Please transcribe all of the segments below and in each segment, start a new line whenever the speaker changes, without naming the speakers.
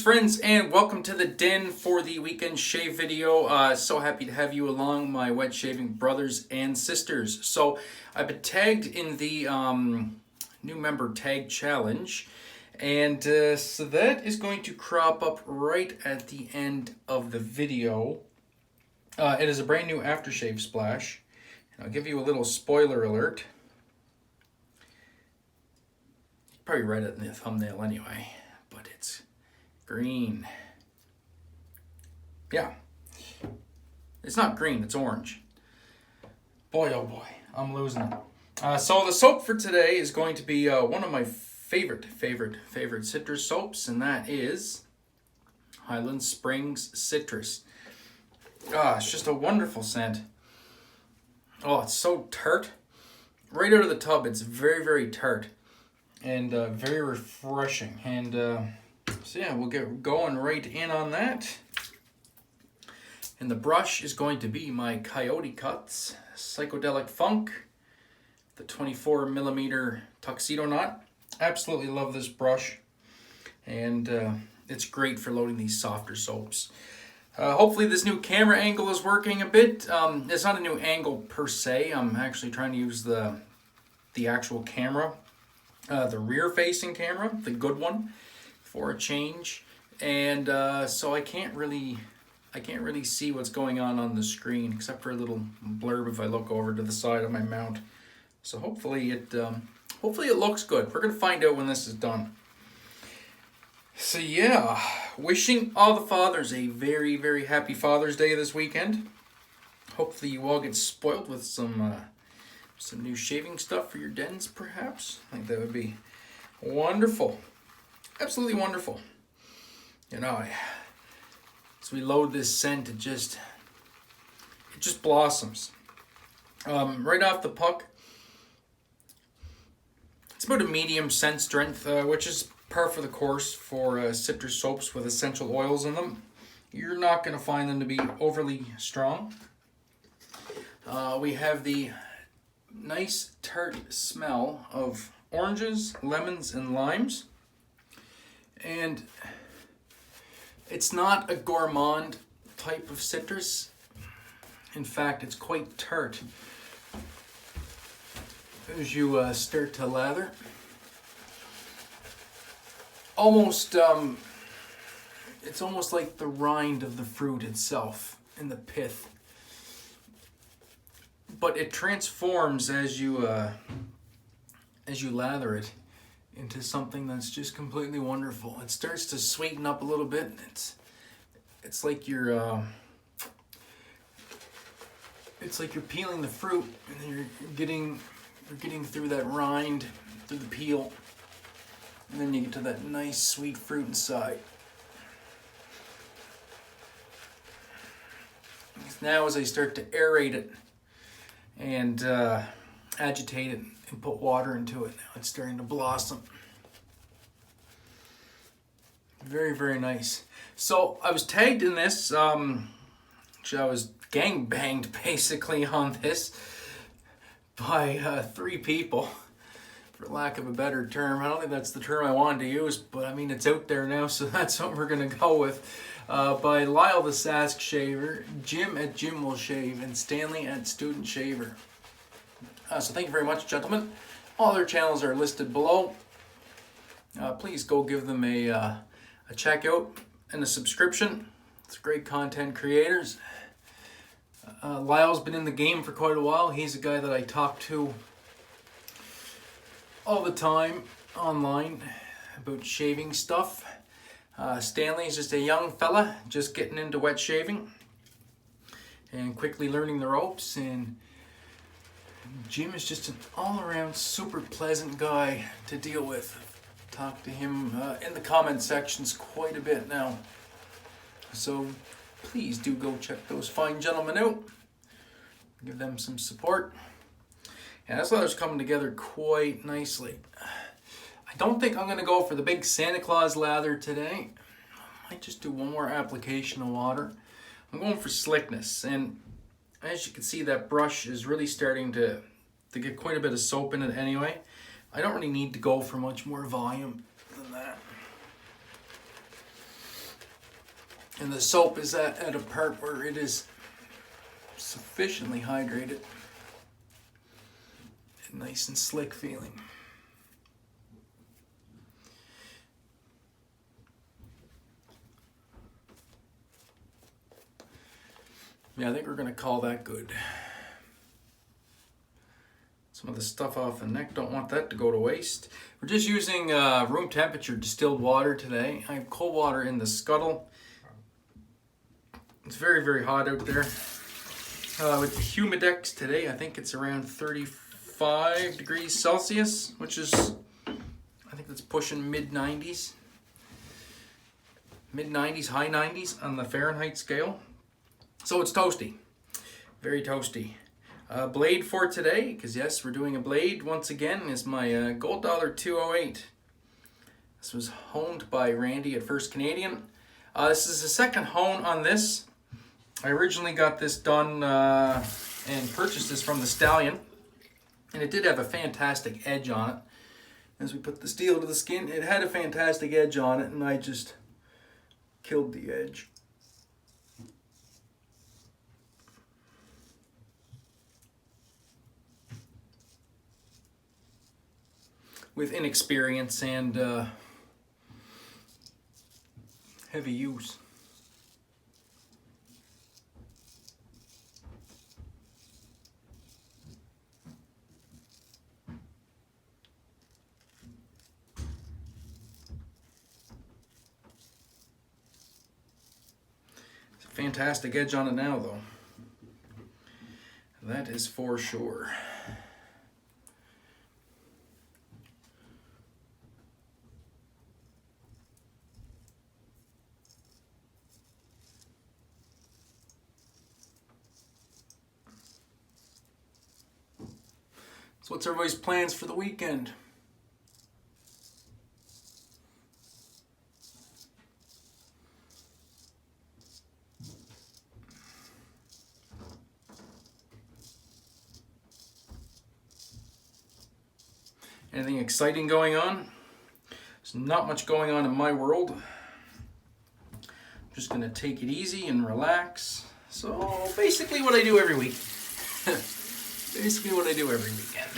friends, and welcome to the den for the weekend shave video. So happy to have you along, my wet shaving brothers and sisters. So I've been tagged in the new member tag challenge, and so that is going to crop up right at the end of the video. It is a brand new aftershave splash. I'll give you a little spoiler alert. You probably read it in the thumbnail anyway, but it's green. Yeah. It's not green, it's orange. Boy, oh boy, I'm losing it. So the soap for today is going to be one of my favorite citrus soaps, and that is Highland Springs Citrus. It's just a wonderful scent. Oh, it's so tart. Right out of the tub, it's very tart and very refreshing. And so yeah, we'll get going right in on that. And the brush is going to be my CoyoteCuts Psycho-Delic Funk, the 24mm tuxedo knot. Absolutely love this brush, and it's great for loading these softer soaps. Hopefully this new camera angle is working a bit. It's not a new angle per se. I'm actually trying to use the actual camera, the rear-facing camera, the good one, for a change. And so I can't really see what's going on the screen, except for a little blurb if I look over to the side of my mount. So hopefully it looks good. We're gonna find out when this is done. So yeah, wishing all the fathers a very happy Father's Day this weekend. Hopefully you all get spoiled with some new shaving stuff for your dens, perhaps. I think that would be wonderful. Absolutely wonderful. You know, as we load this scent, it just blossoms. Right off the puck, it's about a medium scent strength, which is par for the course for citrus soaps with essential oils in them. You're not going to find them to be overly strong. We have the nice tart smell of oranges, lemons, and limes. And it's not a gourmand type of citrus. In fact, it's quite tart as you start to lather. It's almost like the rind of the fruit itself in the pith, but it transforms as you lather it into something that's just completely wonderful. It starts to sweeten up a little bit. It's like you're peeling the fruit, and then you're getting through that rind, through the peel. And then you get to that nice sweet fruit inside. Now as I start to aerate it and agitate it and put water into it, now it's starting to blossom. Very nice. So I was tagged in this, I was gangbanged basically on this by 3 people. For lack of a better term. I don't think that's the term I wanted to use, but I mean, it's out there now, so that's what we're going to go with. By Lyle the Sask Shaver, Jim at Jim Will Shave, and Stanley at Student Shaver. So thank you very much, gentlemen. All their channels are listed below. Please go give them a check out and a subscription. It's great content creators. Lyle's been in the game for quite a while. He's a guy that I talk to all the time online about shaving stuff. Stanley's just a young fella just getting into wet shaving and quickly learning the ropes, and Jim is just an all-around super pleasant guy to deal with. Talk to him in the comment sections quite a bit now, so please do go check those fine gentlemen out. Give them some support. Yeah, this lather's coming together quite nicely. I don't think I'm going to go for the big Santa Claus lather today. I might just do one more application of water. I'm going for slickness, and as you can see, that brush is really starting to get quite a bit of soap in it anyway. I don't really need to go for much more volume than that. And the soap is at a part where it is sufficiently hydrated and nice and slick feeling. Yeah, I think we're going to call that good. Some of the stuff off the neck, don't want that to go to waste. We're just using room temperature distilled water today. I have cold water in the scuttle. It's very, very hot out there. With the humidex today, I think it's around 35 degrees Celsius, which is, I think that's pushing mid-90s. Mid-90s, high 90s on the Fahrenheit scale. So it's toasty, very toasty. Blade for today, because yes, we're doing a blade once again, is my Gold Dollar 208. This was honed by Randy at First Canadian. This is the second hone on this. I originally got this done and purchased this from the Stallion, and it did have a fantastic edge on it. As we put the steel to the skin, it had a fantastic edge on it, and I just killed the edge. With inexperience and heavy use. It's a fantastic edge on it now, though. That is for sure. So what's everybody's plans for the weekend? Anything exciting going on? There's not much going on in my world. I'm just gonna take it easy and relax. So basically what I do every week. Basically what I do every weekend.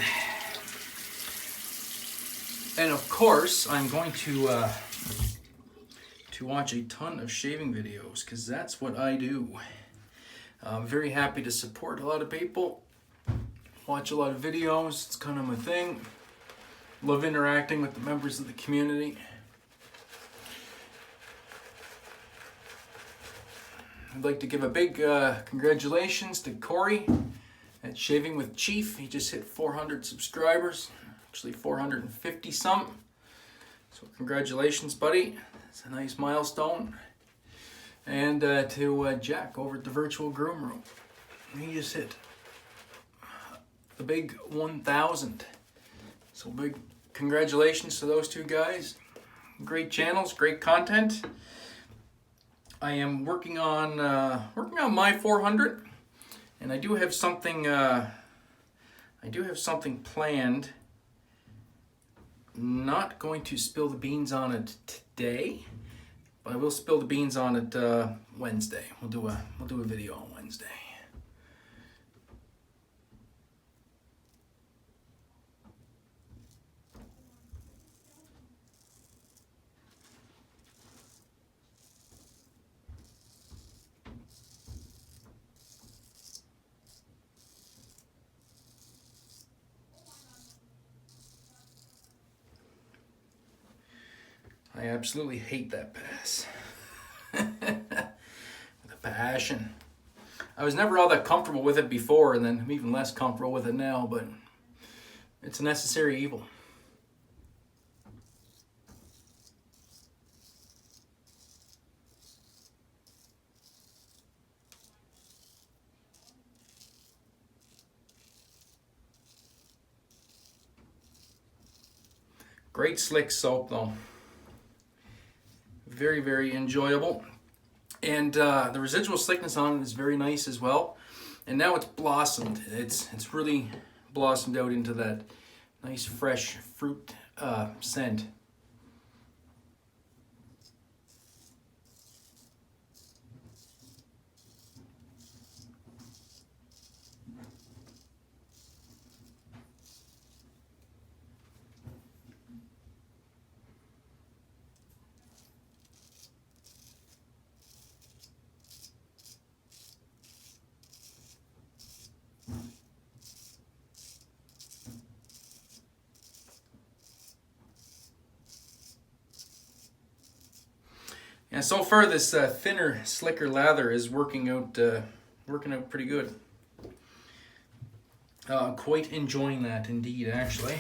And of course, I'm going to watch a ton of shaving videos, because that's what I do. I'm very happy to support a lot of people. Watch a lot of videos, it's kind of my thing. Love interacting with the members of the community. I'd like to give a big congratulations to Corey at Shaving with Chief. He just hit 400 subscribers, actually 450 some. So congratulations, buddy. It's a nice milestone. And to Jack over at the Virtual Groom Room. He just hit the big 1,000. So big congratulations to those two guys. Great channels, great content. I am working on my 400. And I do have something planned. Not going to spill the beans on it today, but I will spill the beans on it Wednesday. We'll do a video on Wednesday. I absolutely hate that pass. With a passion. I was never all that comfortable with it before, and then I'm even less comfortable with it now, but it's a necessary evil. Great slick soap though. Very, very enjoyable. And the residual slickness on it is very nice as well. And now it's blossomed. It's really blossomed out into that nice fresh fruit scent. And so far, this thinner, slicker lather is working out pretty good. Quite enjoying that indeed, actually.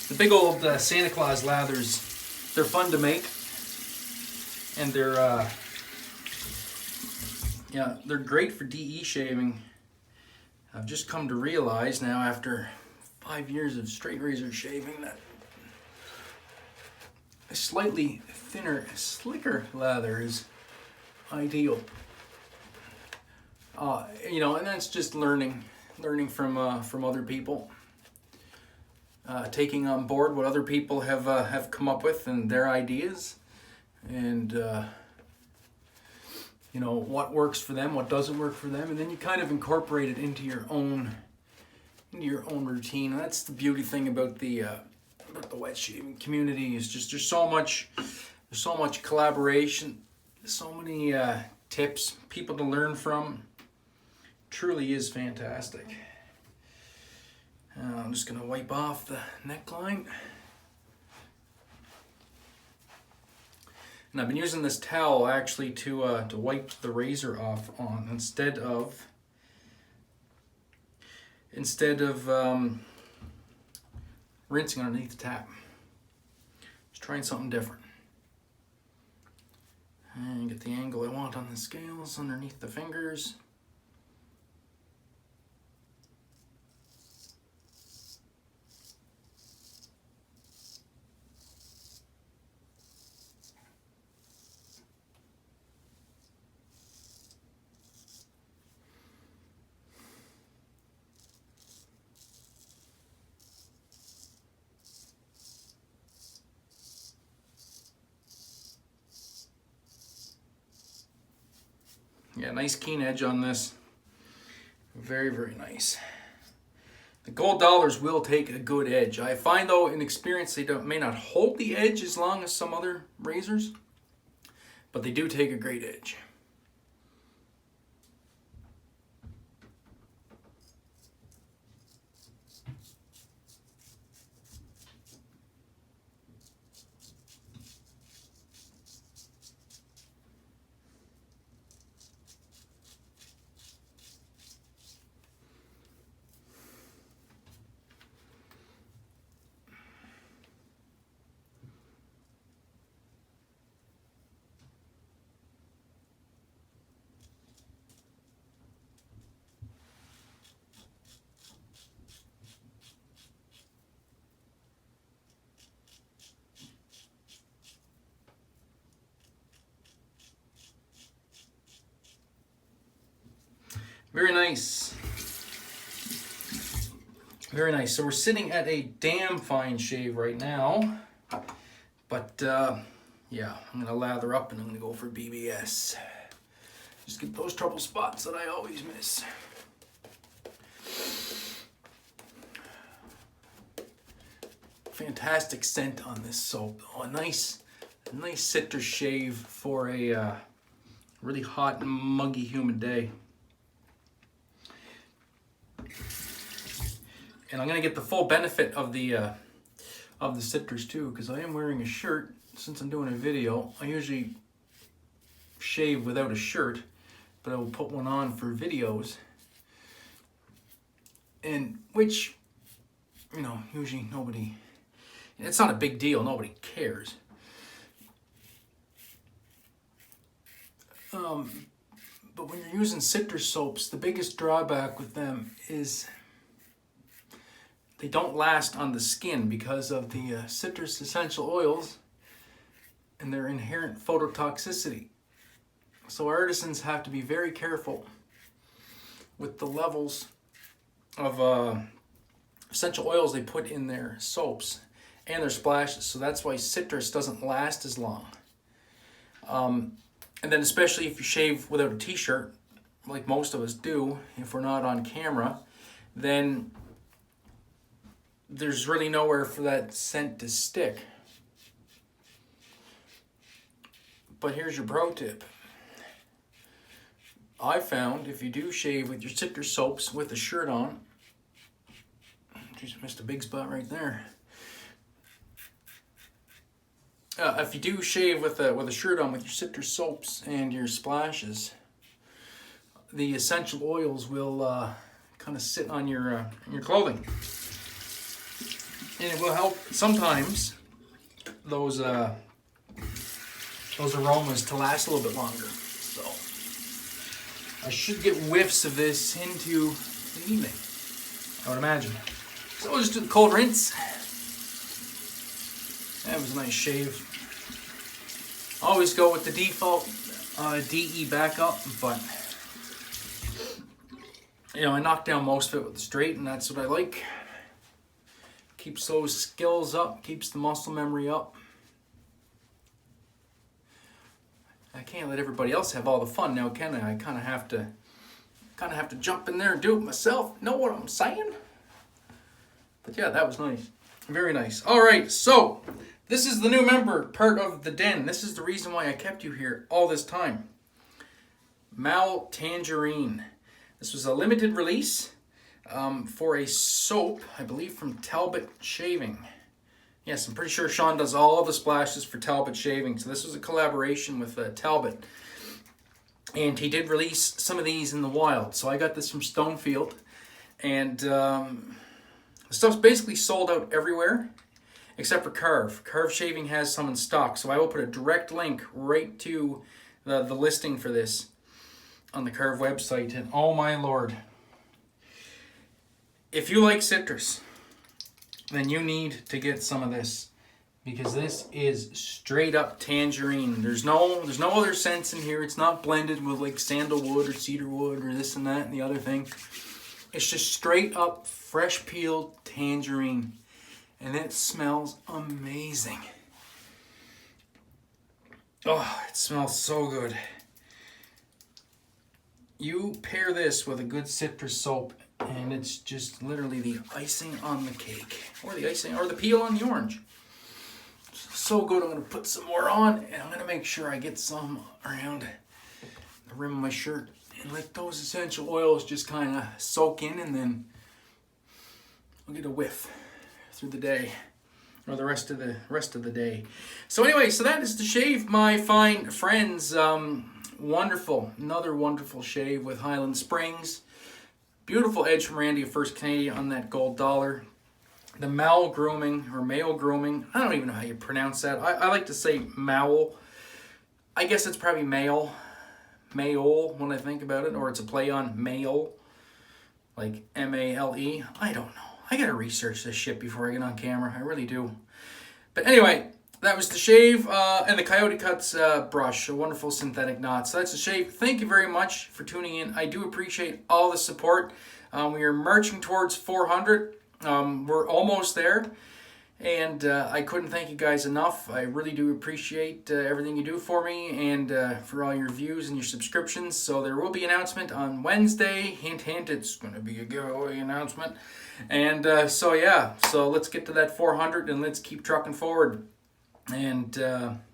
The big old Santa Claus lathers, they're fun to make, and they're great for DE shaving. I've just come to realize now, after 5 years of straight razor shaving, that a slightly thinner, slicker lather is ideal. And that's just learning from other people, taking on board what other people have come up with and their ideas, and what works for them, what doesn't work for them, and then you kind of incorporate it into your own routine. And that's the beauty thing about the wet shaving community, is just there's so much collaboration, so many tips, people to learn from. Truly is fantastic. I'm just gonna wipe off the neckline. And I've been using this towel actually to wipe the razor off on instead of rinsing underneath the tap. Just trying something different. And get the angle I want on the scales underneath the fingers. Yeah, nice keen edge on this. Very, very nice. The gold dollars will take a good edge. I find though, in experience, they may not hold the edge as long as some other razors, but they do take a great edge. Very nice. Very nice. So we're sitting at a damn fine shave right now. But yeah, I'm gonna lather up and I'm gonna go for BBS. Just get those trouble spots that I always miss. Fantastic scent on this soap. Oh, a nice citrus shave for a really hot and muggy humid day. And I'm gonna get the full benefit of the citrus too, because I am wearing a shirt. Since I'm doing a video, I usually shave without a shirt, but I will put one on for videos. And which, usually nobody, it's not a big deal, nobody cares. But when you're using citrus soaps, the biggest drawback with them is they don't last on the skin because of the citrus essential oils and their inherent phototoxicity. So artisans have to be very careful with the levels of essential oils they put in their soaps and their splashes. So that's why citrus doesn't last as long. And then especially if you shave without a t-shirt, like most of us do, if we're not on camera, then there's really nowhere for that scent to stick. But here's your pro tip. I found if you do shave with your citrus soaps with a shirt on, just missed a big spot right there. if you do shave with a shirt on with your citrus soaps and your splashes, the essential oils will kind of sit on your clothing, and it will help sometimes those aromas to last a little bit longer. So I should get whiffs of this into the evening, I would imagine. So we'll just do the cold rinse. That was a nice shave. Always go with the default DE backup, but you know, I knocked down most of it with the straight, and that's what I like. Keeps those skills up, keeps the muscle memory up. I can't let everybody else have all the fun now, can I? I kind of have to jump in there and do it myself. Know what I'm saying? But yeah, that was nice. Very nice. All right, so this is the new member part of the den. This is the reason why I kept you here all this time. Maol Tangerine. This was a limited release for a soap, I believe, from Talbot Shaving. Yes, I'm pretty sure Sean does all the splashes for Talbot Shaving. So this was a collaboration with Talbot. And he did release some of these in the wild. So I got this from Stonefield. And the stuff's basically sold out everywhere except for Carve. Carve Shaving has some in stock. So I will put a direct link right to the listing for this on the Carve website. And oh my lord, if you like citrus, then you need to get some of this, because this is straight up tangerine. There's no other scents in here. It's not blended with like sandalwood or cedarwood or this and that and the other thing. It's just straight up fresh peeled tangerine, and it smells amazing. Oh, it smells so good. You pair this with a good citrus soap, and it's just literally the icing on the cake, or the icing, or the peel on the orange. So good. I'm gonna put some more on, and I'm gonna make sure I get some around the rim of my shirt, and let those essential oils just kind of soak in, and then I'll get a whiff through the day, or the rest of the day. So anyway, so that is the shave, my fine friends. Wonderful, another wonderful shave with Highland Springs. Beautiful edge from Randy of First Canadian on that gold dollar. The Maol Grooming, or Maol Grooming. I don't even know how you pronounce that. I like to say Maol. I guess it's probably Maol. Maol when I think about it. Or it's a play on Maol. Like M-A-L-E. I don't know. I gotta research this shit before I get on camera. I really do. But anyway, that was the shave and the CoyoteCuts brush, a wonderful synthetic knot. So that's the shave. Thank you very much for tuning in. I do appreciate all the support. We are marching towards 400. We're almost there. And I couldn't thank you guys enough. I really do appreciate everything you do for me, and for all your views and your subscriptions. So there will be an announcement on Wednesday. Hint, hint, it's going to be a giveaway announcement. And so yeah, so let's get to that 400 and let's keep trucking forward. And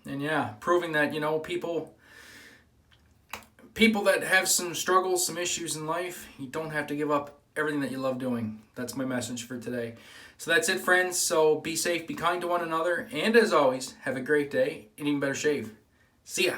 yeah, proving that, you know, people that have some struggles, some issues in life, you don't have to give up everything that you love doing. That's my message for today. So that's it, friends. So be safe, be kind to one another, and as always, have a great day and even better shave. See ya.